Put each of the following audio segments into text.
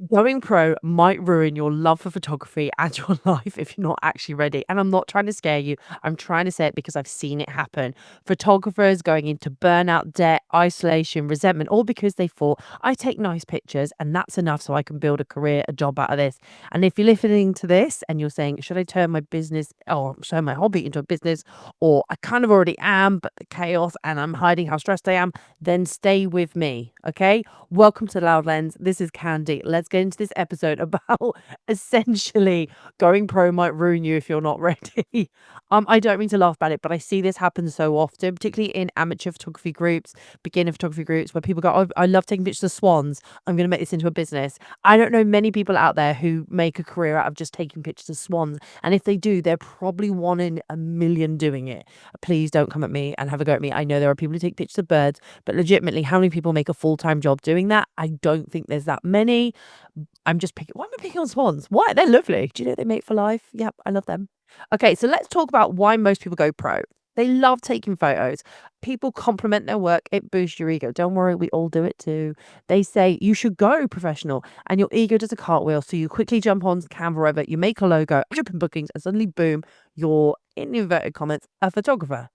Going pro might ruin your love for photography and your life if you're not actually ready. And I'm not trying to scare you. I'm trying to say it because I've seen it happen. Photographers going into burnout, debt, isolation, resentment, all because they thought, I take nice pictures and that's enough so I can build a career, a job out of this. And if you're listening to this and you're saying, should I turn my business or turn my hobby into a business? Or I kind of already am, but the chaos and I'm hiding how stressed I am, then stay with me. Okay. Welcome to Loud Lens. This is Khandie. Let's get into this episode about essentially going pro might ruin you if you're not ready. I don't mean to laugh about it, but I see this happen so often, particularly in amateur photography groups, beginner photography groups, where people go, "Oh, I love taking pictures of swans. I'm going to make this into a business." I don't know many people out there who make a career out of just taking pictures of swans, and if they do, they're probably one in a million doing it. Please don't come at me and have a go at me. I know there are people who take pictures of birds, but legitimately, how many people make a full-time job doing that? I don't think there's that many. I'm just picking. Why am I picking on swans? Why? They're lovely. Do you know they mate for life? Yep, I love them. Okay, so let's talk about why most people go pro. They love taking photos. People compliment their work. It boosts your ego. Don't worry, we all do it too. They say you should go professional, and your ego does a cartwheel. So you quickly jump on Canva, whatever. You make a logo, open bookings, and suddenly, boom, you're in inverted comments a photographer.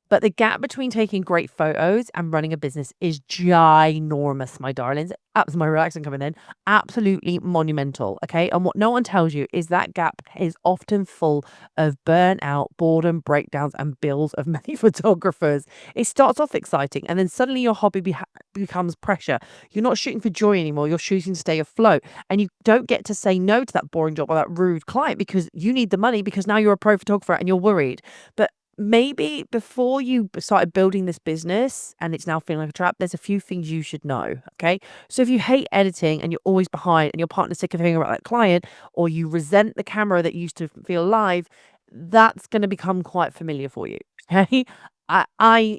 But the gap between taking great photos and running a business is ginormous, my darlings. That's my relaxing coming in. Absolutely monumental. Okay. And what no one tells you is that gap is often full of burnout, boredom, breakdowns, and bills of many photographers. It starts off exciting and then suddenly your hobby becomes pressure. You're not shooting for joy anymore. You're shooting to stay afloat. And you don't get to say no to that boring job or that rude client because you need the money because now you're a pro photographer and you're worried. But maybe before you started building this business and it's now feeling like a trap, there's a few things you should know. Okay. So if you hate editing and you're always behind and your partner's sick of hearing about that client, or you resent the camera that used to feel live, that's going to become quite familiar for you. Okay.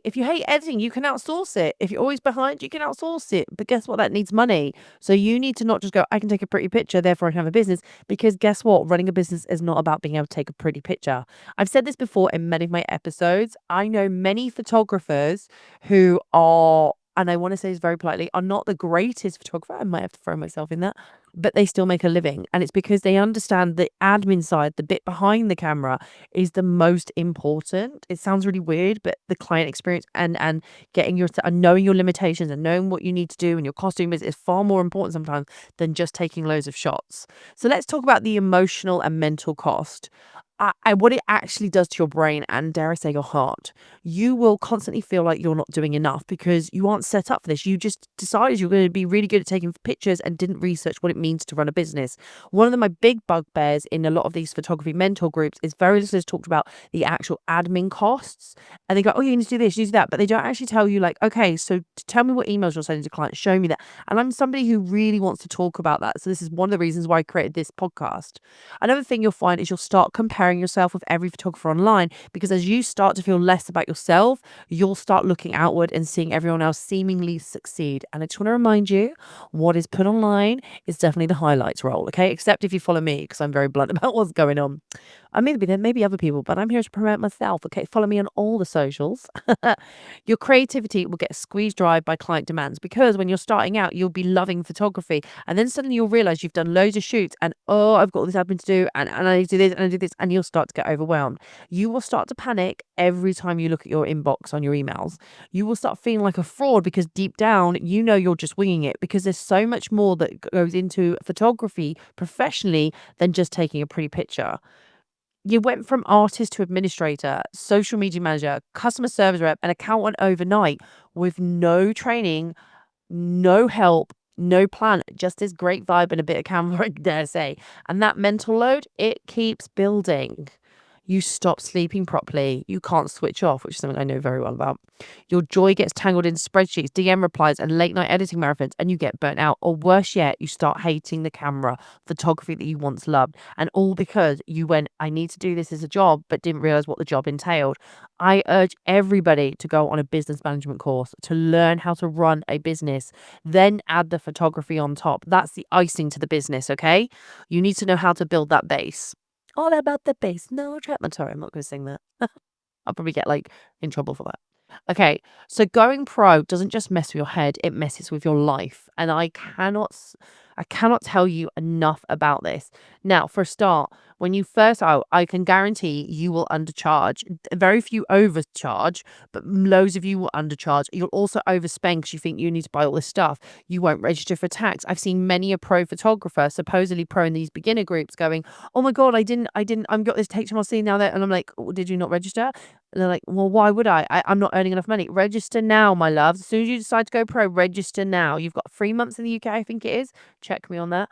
If you hate editing, you can outsource it. If you're always behind, you can outsource it. But guess what? That needs money. So you need to not just go, I can take a pretty picture, therefore I can have a business. Because guess what? Running a business is not about being able to take a pretty picture. I've said this before in many of my episodes. I know many photographers who are, and I want to say this very politely, are not the greatest photographer. I might have to throw myself in that, but they still make a living. And it's because they understand the admin side, the bit behind the camera is the most important. It sounds really weird, but the client experience and getting your and knowing your limitations and knowing what you need to do and your costume is far more important sometimes than just taking loads of shots. So let's talk about the emotional and mental cost. What it actually does to your brain and, dare I say, your heart. You will constantly feel like you're not doing enough because you aren't set up for this. You just decided you're going to be really good at taking pictures and didn't research what it means to run a business. One of my big bugbears in a lot of these photography mentor groups is very little is talked about the actual admin costs. And they go, oh, you need to do this, you need to do that. But they don't actually tell you, like, okay, so tell me what emails you're sending to clients, show me that. And I'm somebody who really wants to talk about that. So this is one of the reasons why I created this podcast. Another thing you'll find is you'll start comparing yourself with every photographer online, because as you start to feel less about yourself, you'll start looking outward and seeing everyone else seemingly succeed. And I just want to remind you, what is put online is definitely the highlights role, okay? Except if you follow me, because I'm very blunt about what's going on. I mean, there may be other people, but I'm here to promote myself, okay? Follow me on all the socials. Your creativity will get squeezed dry by client demands, because when you're starting out, you'll be loving photography, and then suddenly you'll realize you've done loads of shoots and, oh, I've got all this admin to do, and I need to do this and I do this, and you'll start to get overwhelmed. You will start to panic every time you look at your inbox on your emails. You will start feeling like a fraud because deep down, you know you're just winging it, because there's so much more that goes into photography professionally than just taking a pretty picture. You went from artist to administrator, social media manager, customer service rep, and accountant overnight with no training, no help, no plan, just this great vibe and a bit of camera, I dare say. And that mental load, it keeps building. You stop sleeping properly. You can't switch off, which is something I know very well about. Your joy gets tangled in spreadsheets, DM replies, and late night editing marathons, and you get burnt out. Or worse yet, you start hating the camera, photography that you once loved. And all because you went, I need to do this as a job, but didn't realize what the job entailed. I urge everybody to go on a business management course to learn how to run a business, then add the photography on top. That's the icing to the business, okay? You need to know how to build that base. All about the bass, no trap. I'm sorry, I'm not going to sing that. I'll probably get in trouble for that. Okay, so going pro doesn't just mess with your head, it messes with your life. And I I cannot tell you enough about this. Now, for a start, when you first out, I can guarantee you will undercharge. Very few overcharge, but loads of you will undercharge. You'll also overspend because you think you need to buy all this stuff. You won't register for tax. I've seen many a pro photographer, supposedly pro in these beginner groups, going, "Oh my God, I've got this HMRC now that," and I'm like, "Oh, did you not register?" And they're like, "Well, why would I? I'm not earning enough money." Register now, my love. As soon as you decide to go pro, register now. You've got 3 months in the UK, I think it is. Check me on that.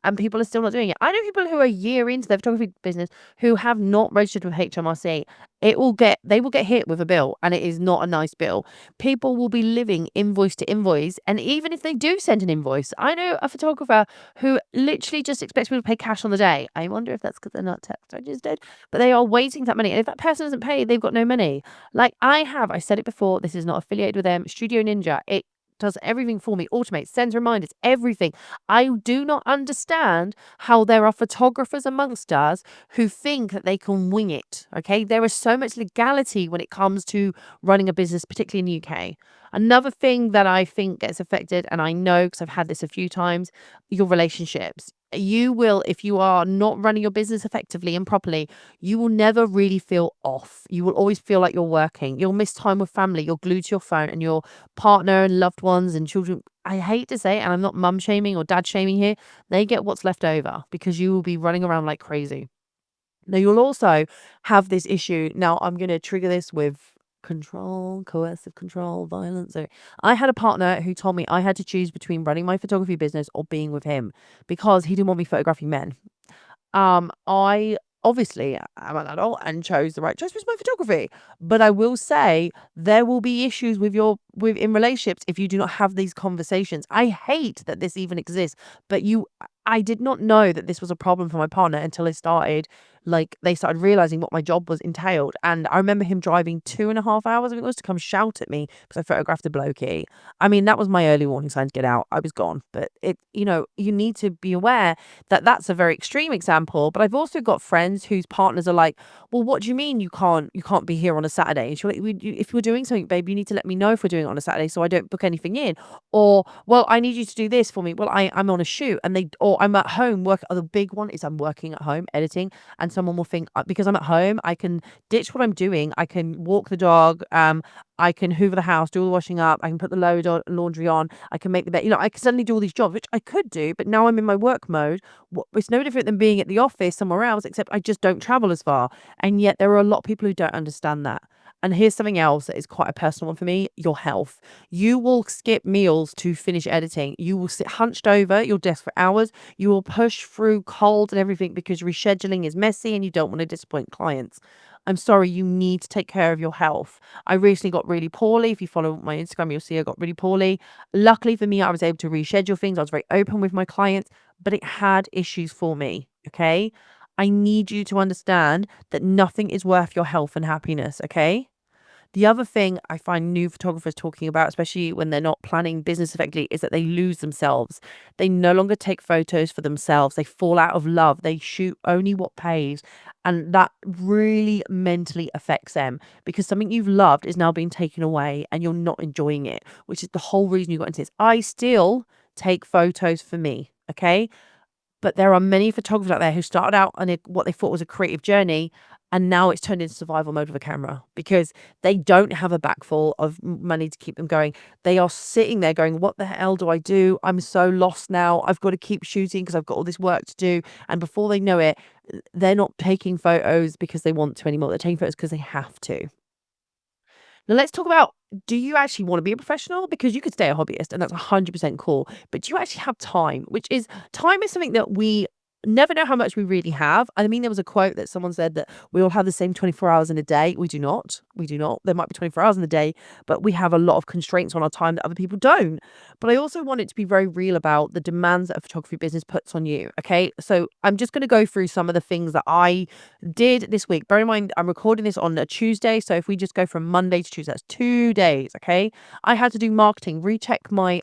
And people are still not doing it. I know people who are a year into their photography business who have not registered with HMRC. They will get hit with a bill, and it is not a nice bill. People will be living invoice to invoice, and even if they do send an invoice, I know a photographer who literally just expects people to pay cash on the day. I wonder if that's because they're not tax registered, but they are waiting for that money. And if that person doesn't pay, they've got no money. Like I said it before, this is not affiliated with them. Studio Ninja, it does everything for me, automates, sends reminders, everything. I do not understand how there are photographers amongst us who think that they can wing it. Okay. There is so much legality when it comes to running a business, particularly in the UK. Another thing that I think gets affected, and I know because I've had this a few times, your relationships. You will, if you are not running your business effectively and properly, you will never really feel off. You will always feel like you're working. You'll miss time with family. You're glued to your phone, and your partner and loved ones and children. I hate to say it, and I'm not mum shaming or dad shaming here. They get what's left over because you will be running around like crazy. Now, you'll also have this issue. Now, I'm going to trigger this with control, coercive control, violence. So I had a partner who told me I had to choose between running my photography business or being with him because he didn't want me photographing men. I obviously am an adult and chose the right choice with my photography. But I will say there will be issues with in relationships if you do not have these conversations. I hate that this even exists, but I did not know that this was a problem for my partner until they started realizing what my job was entailed. And I remember him driving 2.5 hours, I think it was, to come shout at me because I photographed a blokey. I mean, that was my early warning sign to get out. I was gone. But you need to be aware that that's a very extreme example. But I've also got friends whose partners are like, "Well, what do you mean you can't be here on a Saturday?" And she's like, "If we're doing something, babe, you need to let me know if we're doing it on a Saturday so I don't book anything in." Or, "Well, I need you to do this for me." Well, I'm on a shoot, or I'm at home work. The big one is I'm working at home editing, and someone will think, because I'm at home, I can ditch what I'm doing. I can walk the dog. I can hoover the house, do all the washing up. I can put the load on, laundry on. I can make the bed. I can suddenly do all these jobs, which I could do, but now I'm in my work mode. It's no different than being at the office somewhere else, except I just don't travel as far. And yet there are a lot of people who don't understand that. And here's something else that is quite a personal one for me: your health. You will skip meals to finish editing. You will sit hunched over your desk for hours. You will push through cold and everything because rescheduling is messy and you don't want to disappoint clients. I'm sorry, you need to take care of your health. I recently got really poorly. If you follow my Instagram, you'll see I got really poorly. Luckily for me, I was able to reschedule things. I was very open with my clients, but it had issues for me. Okay. I need you to understand that nothing is worth your health and happiness. Okay. The other thing I find new photographers talking about, especially when they're not planning business effectively, is that they lose themselves. They no longer take photos for themselves. They fall out of love. They shoot only what pays. And that really mentally affects them because something you've loved is now being taken away and you're not enjoying it, which is the whole reason you got into this. I still take photos for me. Okay. But there are many photographers out there who started out on what they thought was a creative journey, and now it's turned into survival mode with a camera because they don't have a backful of money to keep them going. They are sitting there going, "What the hell do I do? I'm so lost now. I've got to keep shooting because I've got all this work to do." And before they know it, they're not taking photos because they want to anymore. They're taking photos because they have to. Now let's talk about, do you actually want to be a professional? Because you could stay a hobbyist and that's 100% cool. But do you actually have time? Time is something that we never know how much we really have. I mean, there was a quote that someone said that we all have the same 24 hours in a day. We do not. We do not. There might be 24 hours in a day, but we have a lot of constraints on our time that other people don't. But I also want it to be very real about the demands that a photography business puts on you. Okay. So I'm just going to go through some of the things that I did this week. Bear in mind, I'm recording this on a Tuesday. So if we just go from Monday to Tuesday, that's 2 days. Okay. I had to do marketing, recheck my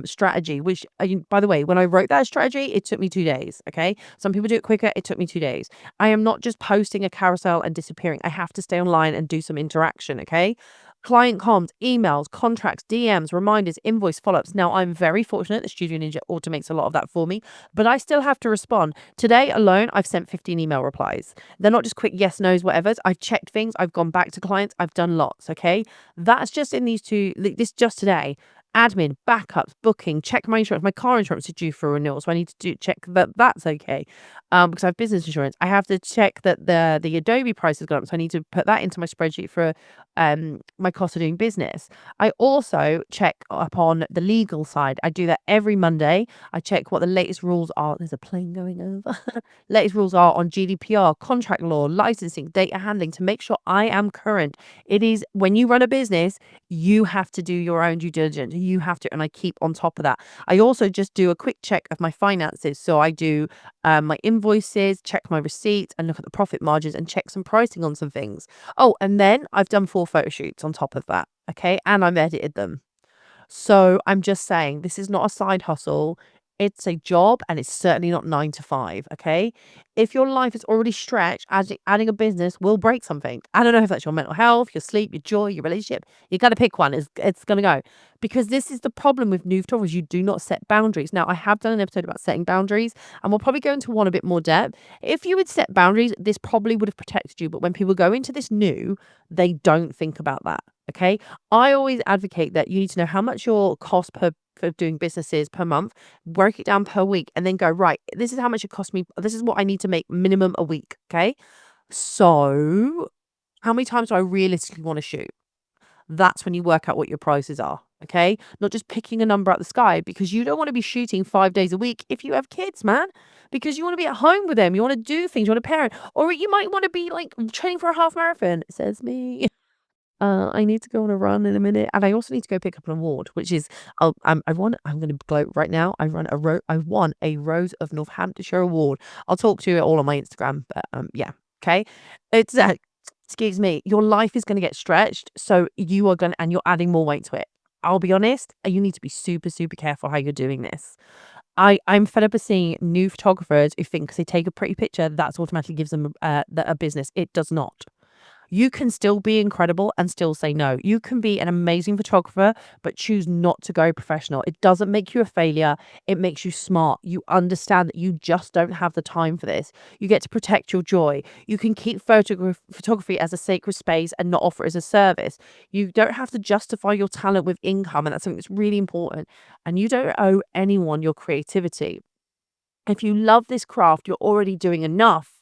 strategy, which, by the way, when I wrote that strategy, it took me 2 days. Okay. Some people do it quicker. It took me 2 days. I am not just posting a carousel and disappearing. I have to stay online and do some interaction. Okay. Client comms, emails, contracts, DMs, reminders, invoice follow-ups. Now, I'm very fortunate that Studio Ninja automates a lot of that for me, but I still have to respond. Today alone, I've sent 15 email replies. They're not just quick yes, no's, whatever's. I've checked things. I've gone back to clients. I've done lots, okay? That's just in these two, this just today. Admin, backups, booking, check my insurance. My car insurance is due for renewal, so I need to check that that's okay. Because I have business insurance. I have to check that the Adobe price has gone up, so I need to put that into my spreadsheet for my cost of doing business. I also check up on the legal side. I do that every Monday. I check what the latest rules are. There's a plane going over. Latest rules are on GDPR, contract law, licensing, data handling to make sure I am current. It is when you run a business, you have to do your own due diligence. You have to, and I keep on top of that. I also just do a quick check of my finances. So I do my invoices, check my receipts, and look at the profit margins and check some pricing on some things. Oh, and then I've done 4 photo shoots on top of that. Okay. And I've edited them. So I'm just saying, this is not a side hustle. It's a job and it's certainly not 9 to 5. Okay. If your life is already stretched, adding a business will break something. I don't know if that's your mental health, your sleep, your joy, your relationship. You got to pick one. It's going to go. Because this is the problem with new photographers. You do not set boundaries. Now, I have done an episode about setting boundaries and we'll probably go into one a bit more depth. If you would set boundaries, this probably would have protected you. But when people go into this new, they don't think about that. Okay. I always advocate that you need to know how much your cost for doing businesses per month, work it down per week, and then go, right, this is how much it costs me. This is what I need to make minimum a week. Okay. So how many times do I realistically want to shoot? That's when you work out what your prices are. Okay. Not just picking a number out the sky, because you don't want to be shooting 5 days a week if you have kids, man, because you want to be at home with them. You want to do things, you want to parent, or you might want to be like training for a half marathon. It says me. I need to go on a run in a minute, and I also need to go pick up an award, which is I'm going to gloat right now. I won a Rose of Northamptonshire award. I'll talk to you all on my Instagram, but yeah, okay. It's excuse me. Your life is going to get stretched, so you are going and you're adding more weight to it. I'll be honest. You need to be super careful how you're doing this. I'm fed up of seeing new photographers who think because they take a pretty picture, that's automatically gives them a business. It does not. You can still be incredible and still say no. You can be an amazing photographer, but choose not to go professional. It doesn't make you a failure. It makes you smart. You understand that you just don't have the time for this. You get to protect your joy. You can keep photography as a sacred space and not offer it as a service. You don't have to justify your talent with income, and that's something that's really important. And you don't owe anyone your creativity. If you love this craft, you're already doing enough.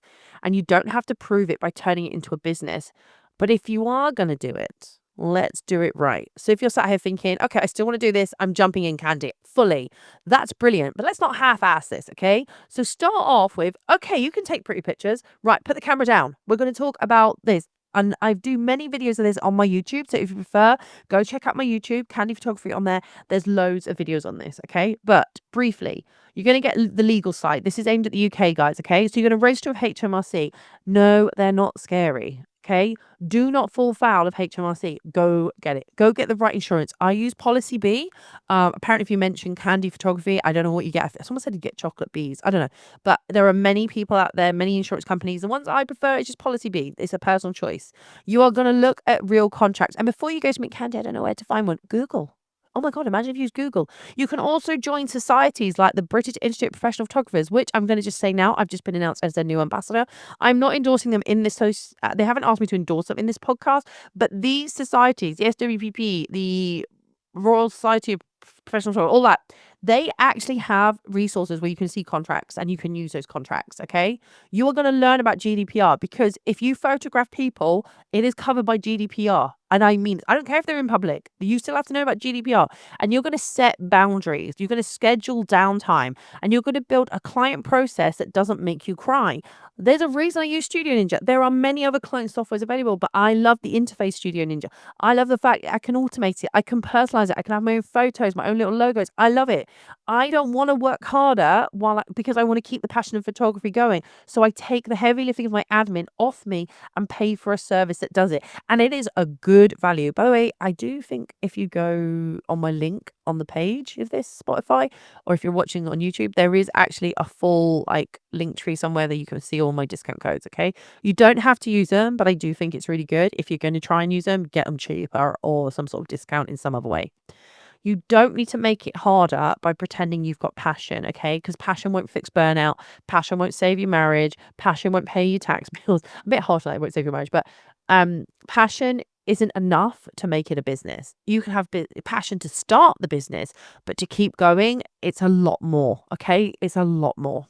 And you don't have to prove it by turning it into a business. But if you are going to do it, let's do it right. So if you're sat here thinking, okay, I still want to do this, I'm jumping in, Khandie, fully. That's brilliant. But let's not half-ass this, okay? So start off with, okay, you can take pretty pictures. Right, put the camera down. We're going to talk about this. And I do many videos of this on my YouTube. So if you prefer, go check out my YouTube, Khandie Photography on there. There's loads of videos on this, okay? But briefly, you're going to get the legal side. This is aimed at the UK, guys, okay? So you're going to register with HMRC. No, they're not scary, okay? Do not fall foul of HMRC. Go get it. Go get the right insurance. I use Policy B. Apparently, if you mention Khandie Photography, I don't know what you get. Someone said you get chocolate bees. I don't know. But there are many people out there, many insurance companies. The ones I prefer is just Policy B. It's a personal choice. You are going to look at real contracts. And before you go to meet Khandie, I don't know where to find one. Google. Oh my God, imagine if you use Google. You can also join societies like the British Institute of Professional Photographers, which I'm going to just say now, I've just been announced as their new ambassador. I'm not endorsing them in this, they haven't asked me to endorse them in this podcast, but these societies, the SWPP, the Royal Society of Professional Photographers, all that, they actually have resources where you can see contracts and you can use those contracts, okay? You are going to learn about GDPR because if you photograph people, it is covered by GDPR. And I mean, I don't care if they're in public. You still have to know about GDPR. And you're going to set boundaries. You're going to schedule downtime. And you're going to build a client process that doesn't make you cry. There's a reason I use Studio Ninja. There are many other client softwares available, but I love the interface Studio Ninja. I love the fact I can automate it. I can personalize it. I can have my own photos, my own little logos. I love it. I don't want to work harder because I want to keep the passion of photography going. So I take the heavy lifting of my admin off me and pay for a service that does it. And it is a good good value. By the way, I do think if you go on my link on the page of this Spotify, or if you're watching on YouTube, there is actually a full like link tree somewhere that you can see all my discount codes. Okay. You don't have to use them, but I do think it's really good. If you're going to try and use them, get them cheaper or some sort of discount in some other way. You don't need to make it harder by pretending you've got passion, okay? Because passion won't fix burnout. Passion won't save your marriage. Passion won't pay your tax bills. A bit harsh, like it won't save your marriage, but passion isn't enough to make it a business. You can have passion to start the business, but to keep going, it's a lot more, okay? It's a lot more.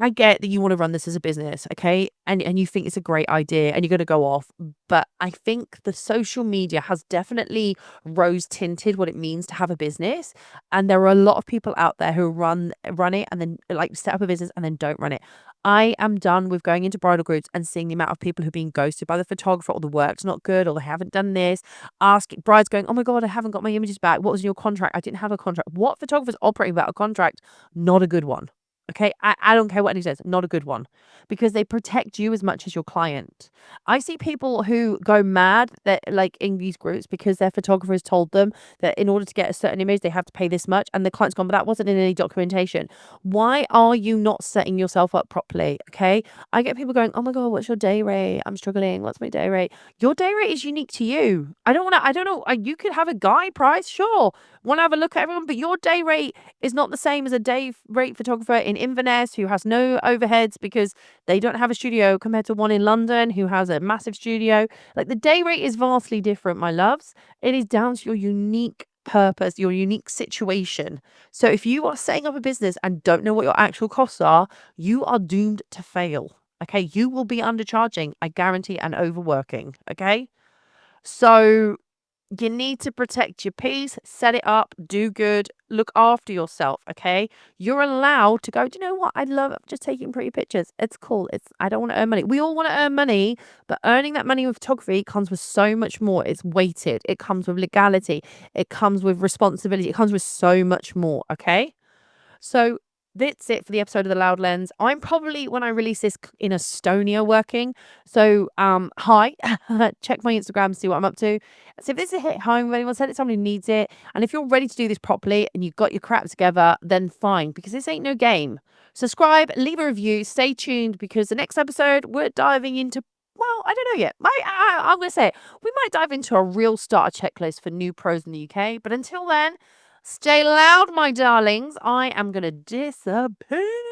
I get that you want to run this as a business, okay? And you think it's a great idea and you're going to go off, but I think the social media has definitely rose tinted what it means to have a business, and there are a lot of people out there who run it and then like set up a business and then don't run it. I am done with going into bridal groups and seeing the amount of people who've been ghosted by the photographer, or the work's not good, or they haven't done this. Ask brides going, "Oh my God, I haven't got my images back. What was in your contract? I didn't have a contract." What photographer's operating without a contract? Not a good one. Okay, I don't care what anyone says, not a good one, because they protect you as much as your client. I see people who go mad that like in these groups because their photographer has told them that in order to get a certain image, they have to pay this much, and the client's gone, but that wasn't in any documentation. Why are you not setting yourself up properly? Okay, I get people going, "Oh my God, what's your day rate? I'm struggling. What's my day rate?" Your day rate is unique to you. I don't want to. I don't know. You could have a guide price, sure. Want to have a look at everyone, but your day rate is not the same as a day rate photographer in Inverness who has no overheads because they don't have a studio, compared to one in London who has a massive studio. Like, the day rate is vastly different, my loves. It is down to your unique purpose, your unique situation. So if you are setting up a business and don't know what your actual costs are, you are doomed to fail. Okay, you will be undercharging, I guarantee, and overworking. Okay, so you need to protect your peace, set it up, do good, look after yourself, okay? You're allowed to go, "Do you know what? I love just taking pretty pictures. It's cool. I don't want to earn money." We all want to earn money, but earning that money with photography comes with so much more. It's weighted. It comes with legality. It comes with responsibility. It comes with so much more, okay? So that's it for the episode of the Loud Lens. I'm probably, when I release this, in Estonia working. So hi, check my Instagram, see what I'm up to. So if this is a hit home, if anyone said it's someone who needs it, and if you're ready to do this properly and you've got your crap together, then fine, because this ain't no game. Subscribe, leave a review, stay tuned, because the next episode we're diving into, well, I don't know yet. I'm going to say it. We might dive into a real starter checklist for new pros in the UK. But until then, stay loud, my darlings. I am going to disappear.